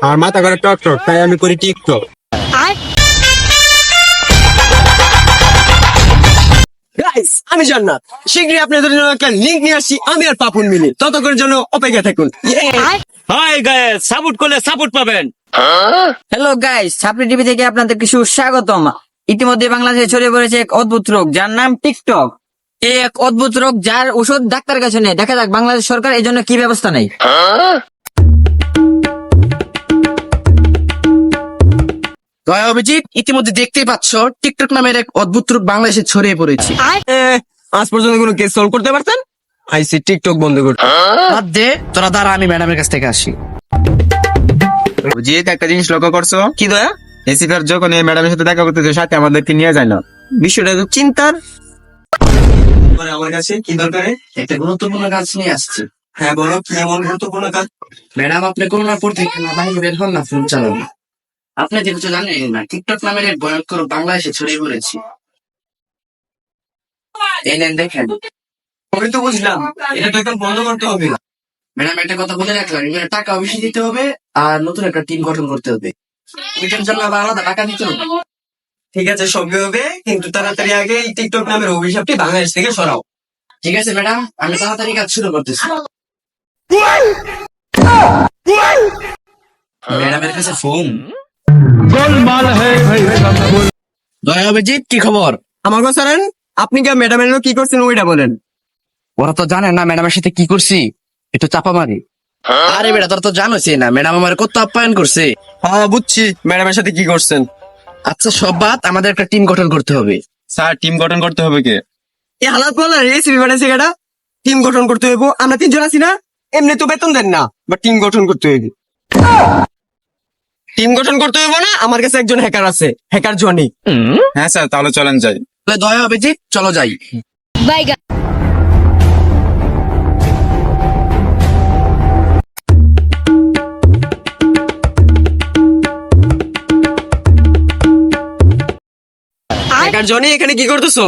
আমার মাথা করে টক টক, তাই আমি করি টিকটক। গাইস, আমি জান্নাত শীঘ্রই আপনাদের জন্য একটা লিংক নিয়ে আসছি, আমি আর পাপুন মিলে। ততক্ষণের জন্য অপেক্ষা থাকুন। হাই গাইস, সাপোর্ট করলে সাপোর্ট পাবেন। হ্যালো গাইস, ছাপড়ি টিভি থেকে আপনাদের কিছু স্বাগতম। ইতিমধ্যে বাংলাদেশে ছড়িয়ে পড়েছে এক অদ্ভুত রোগ, যার নাম টিকটক। এই এক অদ্ভুত রোগ, যার ওষুধ ডাক্তার কাছে নেই। দেখা যাক বাংলাদেশ সরকার এই জন্য কি ব্যবস্থা নেই। দয়া অভিজিৎ, ইতিমধ্যে দেখতেই পাচ্ছ টিকটক নামের এক অদ্ভুত রূপ বাংলাদেশে ছড়িয়ে পড়েছে। আজ পর্যন্ত কোনো কেস সলভ করতে পারতেন? আইসি টিকটক বন্ধ করতে। বাদ দে, তোরা দাঁড়া, আমি ম্যাডামের কাছ থেকে আসি। অভিজিৎ, একটা জিনিস লক্ষ্য করছো? কি দয়া? এসিফার যখন এই ম্যাডামের সাথে দেখা করতে যায়, সাথে আমাদেরকে নিয়ে যায় না। বিষয়টা তো চিন্তার। আমার কাছে কি দরকারে? একটা গুরুত্বপূর্ণ কাজ নিয়ে আসছি। হ্যাঁ বলো, কি এমন গুরুত্বপূর্ণ কাজ? ম্যাডাম, আপনি করোনার পর থেকে না বাইরে বের হন না ফোন চালান। আপনি যেহেতু জানেন না টিকটক নামের এক ভয়ঙ্কর রূপ বাংলাদেশে ছড়িয়ে পড়েছে। এই নেন দেখেন। আমি তো বুঝলাম, এটা তো এখন বন্ধ করতে হবে। ম্যাডাম, একটা কথা বলে রাখলাম, এখানে টাকা বেশি দিতে হবে আর নতুন একটা টিম গঠন করতে হবে। এটার জন্য আবার আলাদা টাকা দিতে হবে। ঠিক আছে, সবই হবে, কিন্তু তাড়াতাড়ি আগে এই টিকটক নামের অভিশাপটি বাংলাদেশ থেকে সরাও। ঠিক আছে ম্যাডাম, আমি তাড়াতাড়ি কাজ শুরু করতেছি। ম্যাডামের কাছে ফোন। দয়া অভিজিৎ, কি খবর? আমাকে স্যারেন, আপনি কি ম্যাডামের কি করছেন ওইটা বলেন। ওরা তো জানে না ম্যাডামের সাথে কি করছি, একটু চাপা মারি। আরে বেটা, তোরা তো জানোসই না ম্যাডাম আমার কত আপ্যায়ন করছে। হ্যাঁ বুঝছি, ম্যাডামের সাথে কি করছেন। আচ্ছা, সব বাদ, আমাদের একটা টিম গঠন করতে হবে। স্যার, টিম গঠন করতে হবে কে? এই হালাত বলার রেসিপি বানাইছে কেটা? টিম গঠন করতে হইব, আমরা তিনজন আছি না? এমনি তো বেতন দেন না, বা টিম গঠন করতে হইব। টিম গঠন করতে হইব না? আমার কাছে একজন হ্যাকার আছে, হ্যাকার জনি। হ্যাঁ স্যার, তাহলে চলেন যাই। তাহলে দয়া অভিজিৎ, চলো যাই। হ্যাকার জনি, এখানে কি করতেছো?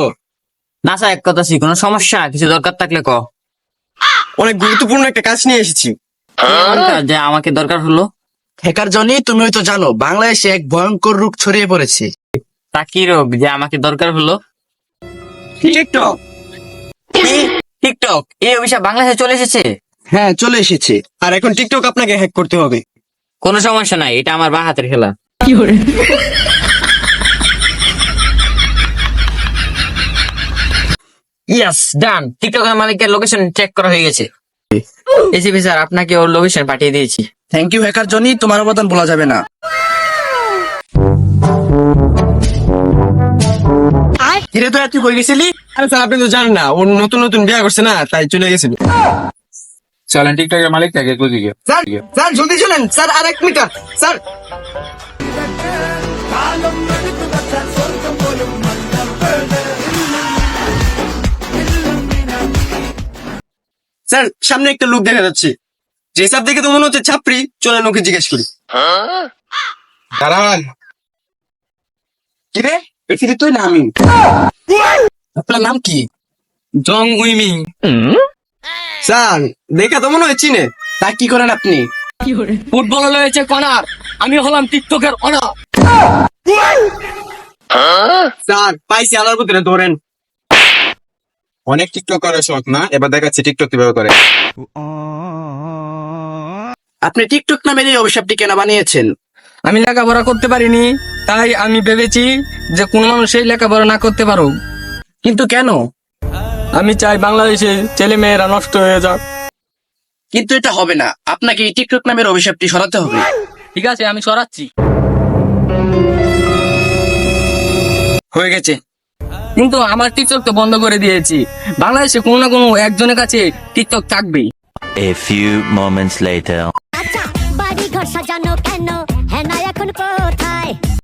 না স্যার, এক কথা, কোনো সমস্যা, কিছু দরকার থাকলে ক। অনেক গুরুত্বপূর্ণ একটা কাজ নিয়ে এসেছি। যে আমাকে দরকার হলো। হ্যাকার জনি, তুমি হয়তো জানো বাংলাদেশে এক ভয়ঙ্কর রোগ ছড়িয়ে পড়েছে। তা কি রোগ যে আমাকে দরকার হলো? টিকটক। টিকটক, এই অভিশাপ বাংলাদেশে চলে এসেছে। হ্যাঁ, চলে এসেছে। আর এখন টিকটক আপনাকে হ্যাক করতে হবে। কোনো সমস্যা নাই, এটা আমার বা হাতের খেলা। ইয়েস, ডান। টিকটকের মালিকের লোকেশন চেক করা হয়ে গেছে। এসিপি স্যার, আপনাকে ওর লোকেশন পাঠিয়ে দিয়েছি। থ্যাংক ইউ হ্যাকার জনি, তোমার অবদান বলা যাবে না। কিরে তো তুই কই গেছিলি? আরে স্যার, আপনি তো জানেন না, ও নতুন নতুন বিয়ে করছে না, তাই চলে গেছিল। চলেন টিকটকের মালিকটাকে খুঁজি গিয়ে। স্যার, স্যার জলদি চলেন স্যার, আর 1 মিটার স্যার। স্যার, সামনে একটা লোক দেখা যাচ্ছে, যে সব দেখে তো মনে হচ্ছে ছাপড়ি। চলেন ওকে জিজ্ঞেস করি। দাঁড়ান, কিরে, এখানে তুই না আমি? আপনার নাম কি? জং উইমিং। স্যার, দেখা তো মনে হয় চিনে। তা কি করেন আপনি? ফুটবল হয়েছে কর্নার, আমি হলাম টিকটকের অনার। স্যার, পাইছি, আলার ভিতরে ধরেন। অনেক টিকটক করার শখ না, এবার দেখাচ্ছি টিকটক কিভাবে করে। আপনি টিকটক নামের এই অভিশাপটি কেন বানিয়েছেন? আমি লেখাপড়া করতে পারিনি, তাই আমি ভেবেছি যে কোন মানুষ এই লেখাপড়া না করতে পারো। কিন্তু কেন? আমি চাই বাংলাদেশে ছেলে মেয়েরা নষ্ট হয়ে যাক। কিন্তু এটা হবে না, আপনাকে এই টিকটক নামের অভিশাপটি সরাতে হবে। ঠিক আছে, আমি সরাচ্ছি। হয়ে গেছে। কিন্তু আমার টিকটক তো বন্ধ করে দিয়েছি। বাংলাদেশে কোনো না কোনো একজনের কাছে টিকটক থাকবেই। A few moments later. আচ্ছা, বাড়ি ঘর সাজানো কেন? হ্যাঁ না এখন